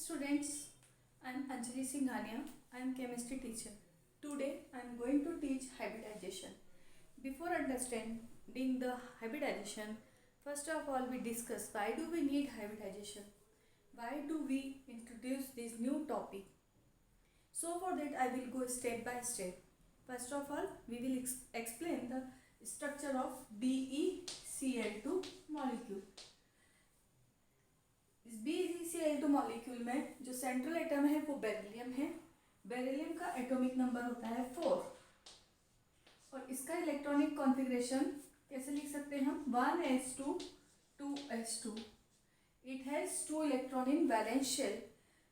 students, I am Anjali Singhania. I am chemistry teacher. Today I am going to teach hybridization. Before understanding the hybridization, first of all we discuss why do we need hybridization? Why do we introduce this new topic? So for that I will go step by step. First of all we will explain the structure of BeCl2 molecule. इस BeCl2 molecule में जो central atom है वो beryllium है. Beryllium का atomic number होता है 4 और इसका इलेक्ट्रॉनिक कॉन्फ़िगरेशन कैसे लिख सकते हैं हम 1s2 2s2. It has 2 electron in valence shell.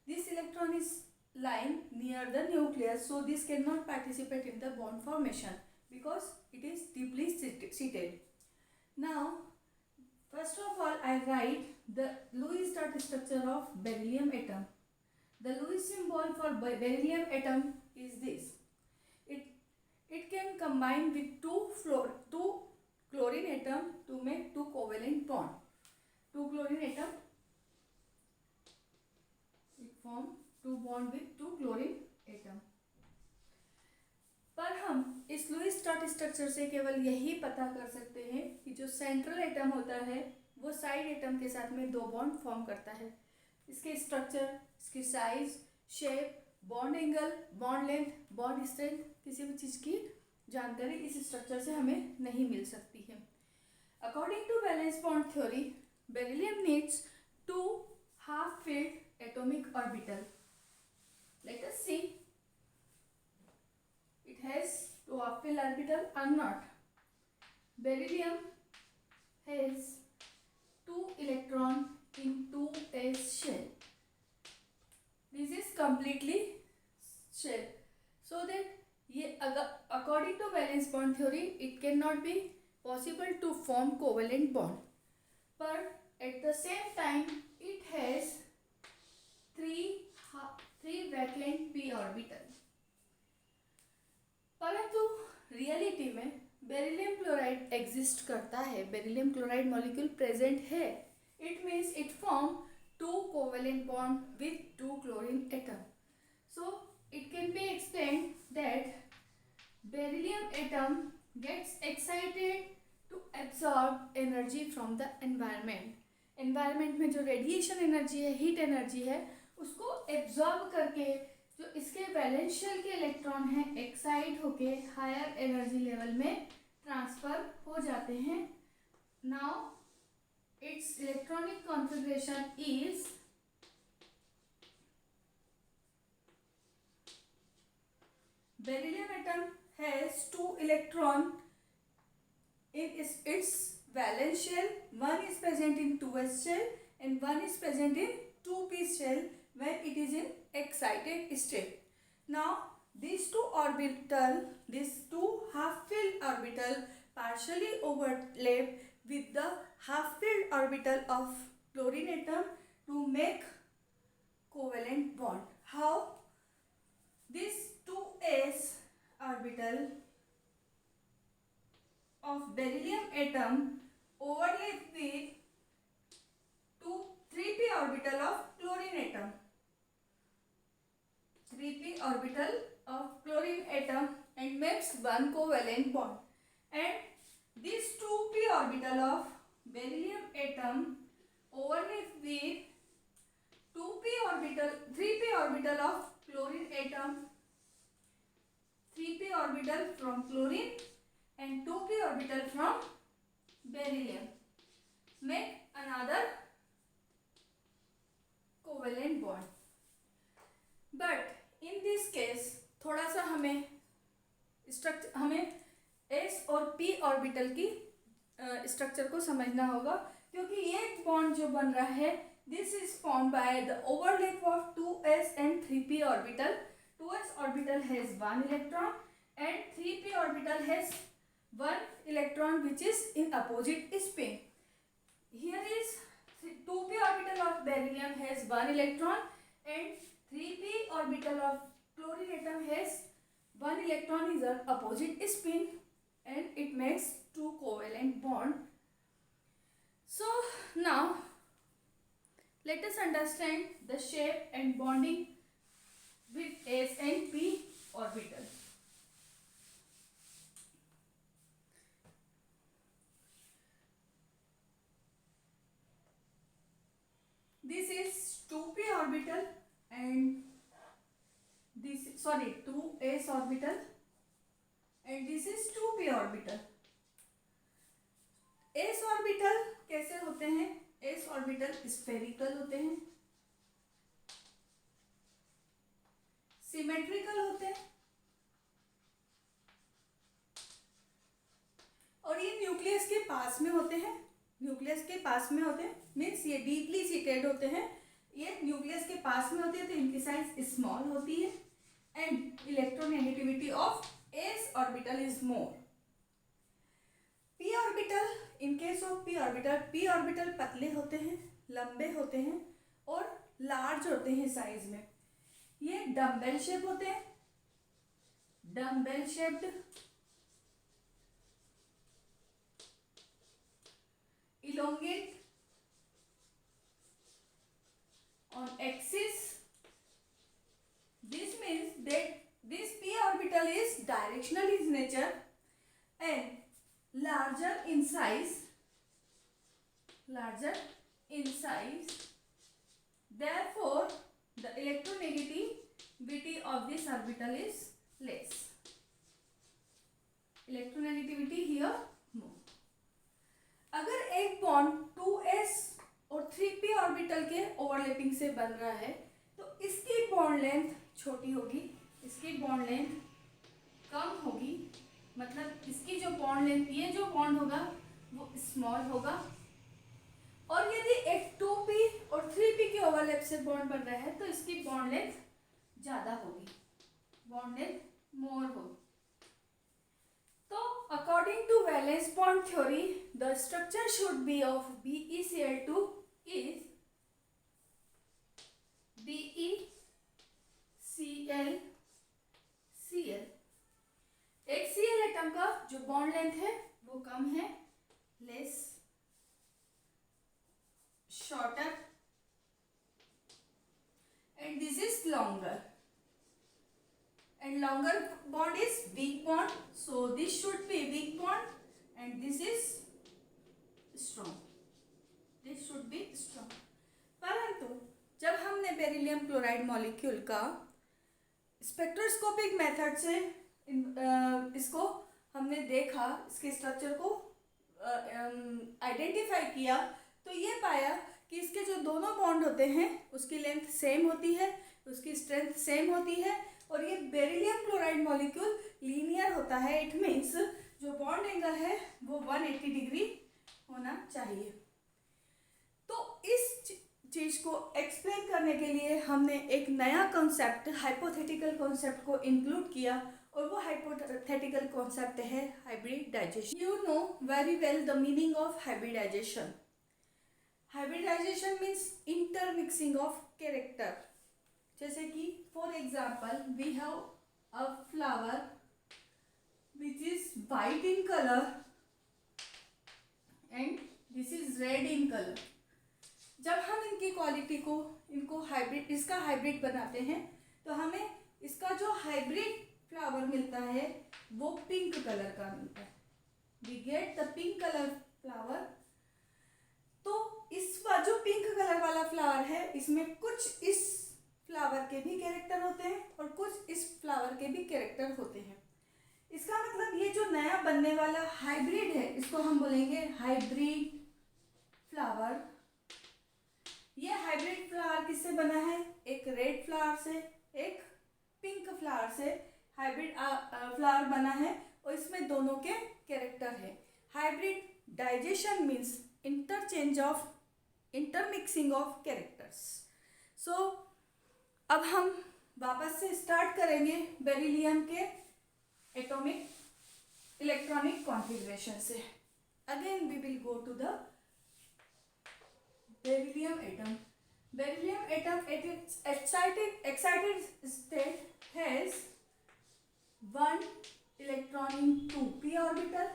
This electron is lying near the nucleus, so this cannot participate in the bond formation because it is deeply seated. Now first of all I write the Lewis dot structure of beryllium atom. The Lewis symbol for beryllium atom is this. It can combine with two chlorine atom to make 2 covalent bond. 2 chlorine atom it form 2 bond with 2 chlorine atom. पर हम इस Lewis dot structure से केवल यही पता कर सकते हैं कि जो सेंट्रल एटम होता है वो साइड एटम के साथ में 2 बॉन्ड फॉर्म करता है. इसके स्ट्रक्चर, इसकी size, shape, bond angle, bond length, bond strength किसी भी चीज़ की जानकारी इस स्ट्रक्चर से हमें नहीं मिल सकती है. According to valence bond theory, beryllium needs 2 half filled atomic orbital. Let us see it has 2 half filled orbital or not. Beryllium has 2 electron in 2s shell. This is completely shell. So that ये according to valence bond theory it cannot be possible to form covalent bond. But at the same time it has 3 vacant p orbital. परंतु reality में beryllium chloride exist करता है. Beryllium chloride molecule present है. It means it form 2 covalent bond with 2 chlorine atom. So it can be explained that beryllium atom gets excited to absorb energy from the environment. Environment में जो radiation energy है, heat energy है, उसको absorb करके जो इसके valence shell के electron हैं एक्साइट होके हायर एनर्जी लेवल में ट्रांसफर हो जाते हैं. Now it's electronic configuration is beryllium atom has 2 electron in its valence shell. One is present in 2s shell and one is present in 2p shell when it is in excited state. Now these two half-filled orbital partially overlap with the half-filled orbital of chlorine atom to make covalent bond. How? This 2s orbital of beryllium atom overlap with 3p orbital of chlorine atom. 3p orbital of chlorine atom and makes 1 covalent bond. And this 2p orbital of beryllium atom overlap with 3p orbital of chlorine atom, 3p orbital from chlorine and 2p orbital from beryllium. Make another covalent bond. But in this case थोड़ा सा हमें s और p orbital की structure को समझना होगा, क्योंकि ये बॉन्ड जो बन रहा है this is form by the overlap of 2s and 3p orbital. 2s orbital has 1 electron and 3p orbital has 1 electron which is in opposite spin. Here is 2p orbital of beryllium has 1 electron and 3p orbital of chlorine atom has 1 electron is an opposite spin and it makes 2 covalent bond. So now let us understand the shape and and bonding with S and P orbital. This is 2p orbital and this, sorry, 2s orbital and this is 2p orbital. s orbital कैसे होते हैं? s orbital spherical होते हैं, symmetrical होते हैं और ये nucleus के पास में होते हैं. न्यूक्लियस के पास में होते हैं मीन्स ये डीपली सीटेड होते हैं. ये न्यूक्लियस के पास में होते हैं तो इनकी साइज स्मॉल होती है and electronegativity of s orbital is more. p orbital, in case of p orbital पतले होते हैं, लंबे होते हैं और लार्ज होते हैं साइज में. ये डम्बेल शेप होते हैं, dumbbell shaped, elongate on axis. This means that this p orbital is directional in nature and larger in size, therefore the electronegativity of this orbital is less. Electronegativity here more. अगर एक bond 2s और 3p orbital के overlapping से बन रहा है तो इसकी बॉन्ड लेंथ छोटी होगी, इसकी बॉन्ड लेंथ कम होगी, मतलब इसकी जो बॉन्ड लेंथ, ये जो बॉन्ड होगा वो स्मॉल होगा. और यदि एक 2p और 3p के ओवरलैप से बॉन्ड बन रहा है तो इसकी बॉन्ड लेंथ ज़्यादा होगी, बॉन्ड लेंथ मोर होगी. तो according to valence bond theory, the structure should be of BeCl2 is BeCl Cl. एक Cl एटम का जो बॉन्ड लेंथ है वो कम है, less, shorter, and this is longer. And longer bond is weak bond, so this should be weak bond and this is strong. This should be strong. परंतु जब हमने beryllium chloride molecule का spectroscopic method से इसको हमने देखा, इसके structure को आइडेंटिफाई किया तो ये पाया कि इसके जो दोनों बॉन्ड होते हैं उसकी लेंथ सेम होती है, उसकी स्ट्रेंथ सेम होती है और ये बेरिलियम क्लोराइड मॉलिक्यूल लीनियर होता है. इट मीन्स जो बॉन्ड एंगल है वो 180 डिग्री होना चाहिए. तो इस चीज़ को एक्सप्लेन करने के लिए हमने एक नया कॉन्सेप्ट, हाइपोथेटिकल कॉन्सेप्ट को इंक्लूड किया और वो हाइपोथेटिकल कॉन्सेप्ट है hybridization. You know very well the meaning of hybridization. Hybridization means intermixing of character. जैसे कि for example we have a flower which is white in colour and this is red in colour. जब हम इनकी quality को, इनको hybrid, इसका hybrid बनाते हैं तो हमें इसका जो हाइब्रिड फ्लावर मिलता है वो पिंक कलर का मिलता है. We get the pink colour flower. तो इस जो पिंक कलर वाला फ्लावर है इसमें कुछ इस फ्लावर के भी कैरेक्टर होते हैं और कुछ इस फ्लावर के भी कैरेक्टर होते हैं. इसका मतलब ये जो नया बनने वाला हाइब्रिड है इसको हम बोलेंगे हाइब्रिड फ्लावर. ये हाइब्रिड फ्लावर किससे बना है? एक रेड फ्लावर से, एक पिंक फ्लावर से हाइब्रिड फ्लावर बना है और इसमें दोनों के कैरेक्टर है. Hybrid digestion means intermixing of characters. So अब हम वापस से स्टार्ट करेंगे बेरिलियम के एटॉमिक इलेक्ट्रॉनिक कॉन्फ़िगरेशन से. Again we will go to the beryllium atom. Beryllium atom at its excited state has one electron in 2p orbital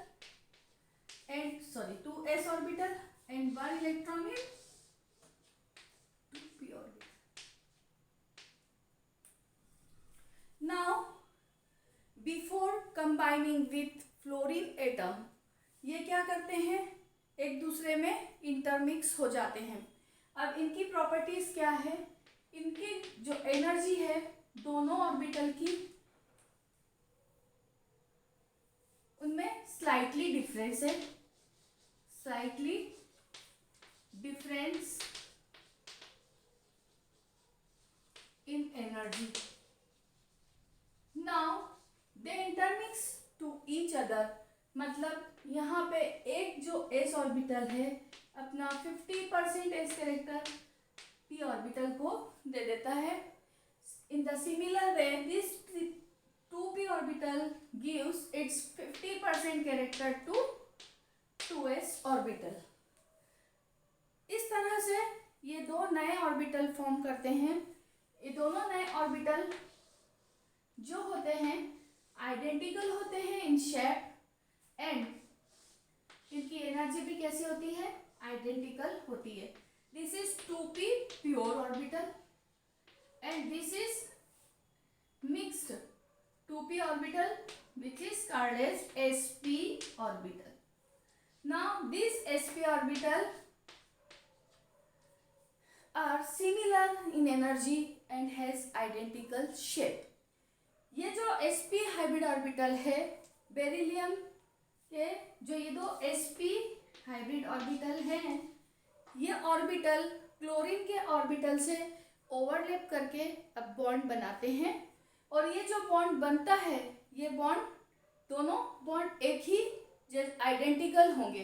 and 2s orbital and one electron in 2p orbital. Combining with fluorine atom, ये क्या करते हैं, एक दूसरे में intermix हो जाते हैं। अब इनकी प्रॉपर्टीज क्या है, इनकी जो एनर्जी है दोनों ऑर्बिटल की, उनमें स्लाइटली डिफरेंस है, slightly difference in energy. Now they intermix to each other, मतलब यहाँ पे एक जो एस ऑर्बिटल है अपना 50% एस कैरेक्टर पी ऑर्बिटल को दे देता है। In the similar way this 2p orbital gives its 50% character to 2s orbital। इस तरह से ये दो नए ऑर्बिटल फॉर्म करते हैं। ये दोनों नए ऑर्बिटल जो होते हैं आइडेंटिकल होते हैं इन शेप एंड इनकी एनर्जी भी कैसी होती है, आइडेंटिकल होती है। This is 2p pure orbital and this is mixed 2p orbital which is called as sp orbital. Now this sp orbital are similar in energy and has identical shape. ये जो sp hybrid orbital है beryllium के, जो ये दो sp hybrid orbital हैं, ये orbital chlorine के ऑर्बिटल से ओवरलैप करके अब बॉन्ड बनाते हैं। और ये जो बॉन्ड बनता है, ये बॉन्ड दोनों बॉन्ड एक ही आइडेंटिकल होंगे।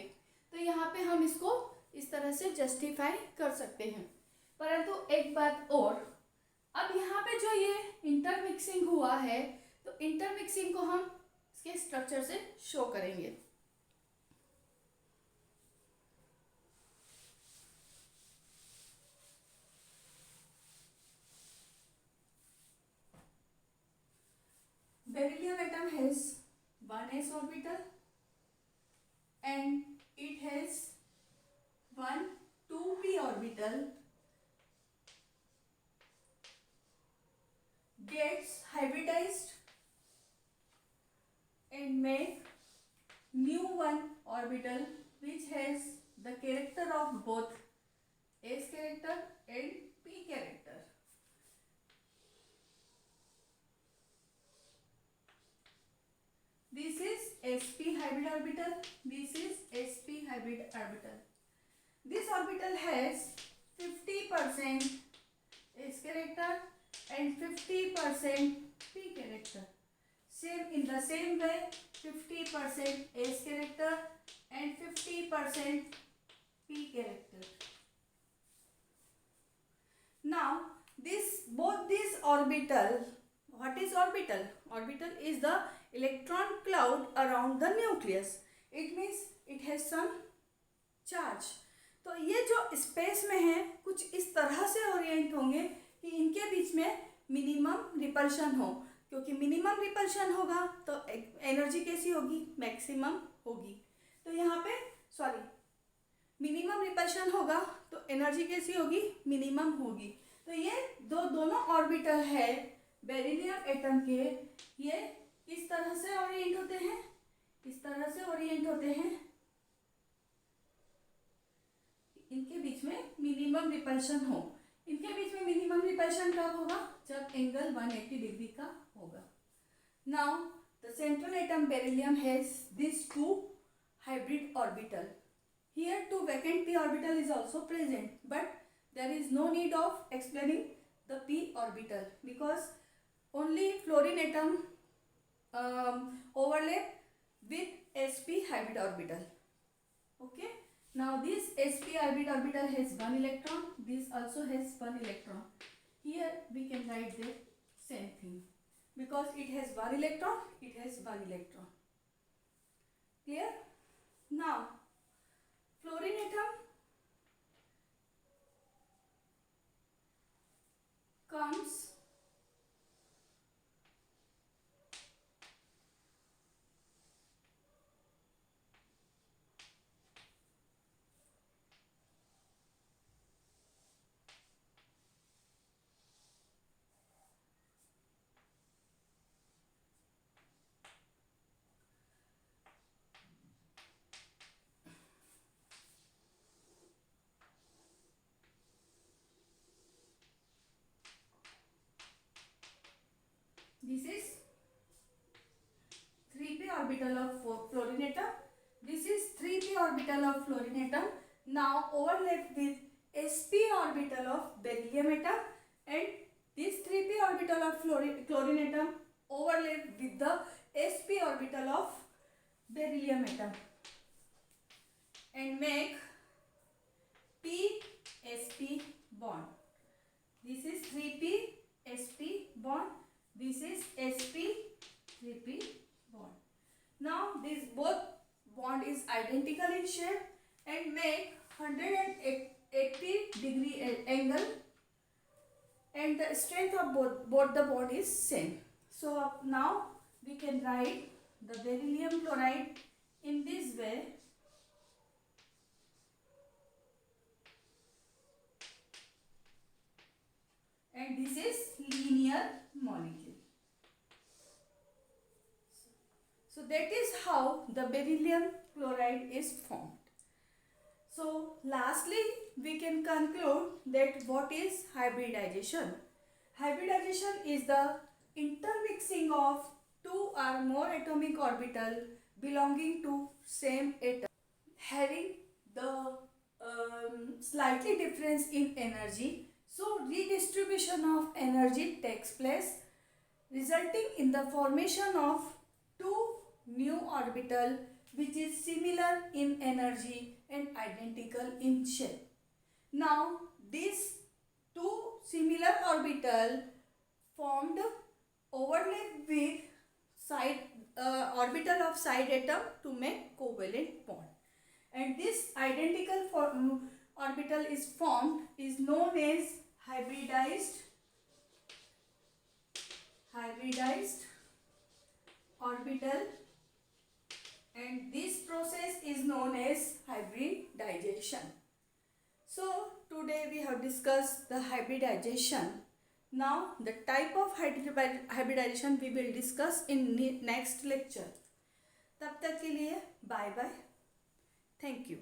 तो यहाँ पे हम इसको इस तरह से जस्टिफाई कर सकते हैं। परंतु एक बात और, अब यहाँ पे जो ये इंटरमिक्सिंग हुआ है, तो इंटरमिक्सिंग को हम इसके स्ट्रक्चर से शो करेंगे। Beryllium atom has one s orbital and it has one 2p orbital, gets hybridized and make new one orbital which has the character of both s character and p character. This is sp hybrid orbital, this is sp hybrid orbital. This orbital has 50% s character and 50% p character. Same in the same way, 50% s character and 50% p character. Now both these orbital, what is orbital? Orbital is the electron cloud around the nucleus. It means it has some charge. तो ये जो space में है कुछ इस तरह से Orient होंगे कि इनके बीच में मिनिमम रिपल्शन हो, क्योंकि मिनिमम रिपल्शन होगा तो एनर्जी कैसी होगी, मैक्सिमम होगी। तो यहाँ पे मिनिमम रिपल्शन होगा तो एनर्जी कैसी होगी, मिनिमम होगी। तो ये दोनों ऑर्बिटल है बेरिलियम एटम के, ये किस तरह से ओरिएंट होते हैं, इस तरह से ओरिएंट होते हैं। इनके बीच में मिनिमम रिपल्शन हो। इनके बीच में मिनिमम रिपल्शन कब होगा, जब एंगल 180 डिग्री का होगा। Now the central atom beryllium has this two hybrid orbital. Here two vacant p orbital is also present, but there is no need of explaining the p orbital because only fluorine atom overlap with sp hybrid orbital. Okay. Now this sp hybrid orbital has one electron. This also has one electron. Here we can write the same thing because it has one electron. It has one electron. Clear? Now fluorine atom comes This is 3p orbital of fluorine atom. This is 3p orbital of fluorine atom. Now overlap with sp orbital of beryllium atom, and this 3p orbital of chlorine atom overlap with the sp orbital of beryllium atom and make p sp bond. This is 3p sp bond. This is sp 3p bond. Now this both bond is identical in shape and make 180 degree angle, and the strength of both the bond is same. So now we can write the beryllium chloride in this way. And this is linear molecule. So that is how the beryllium chloride is formed. So lastly, we can conclude that what is hybridization? Hybridization is the intermixing of two or more atomic orbital belonging to same atom, having the slightly difference in energy. So redistribution of energy takes place, resulting in the formation of two new orbital which is similar in energy and identical in shape. Now these two similar orbital formed overlap with side orbital of side atom to make covalent bond, and this identical orbital is formed is known as hybridized orbital, and this process is known as hybridization. So today we have discussed the hybridization. Now the type of hybridization we will discuss in next lecture. तब तक के लिए bye bye. Thank you.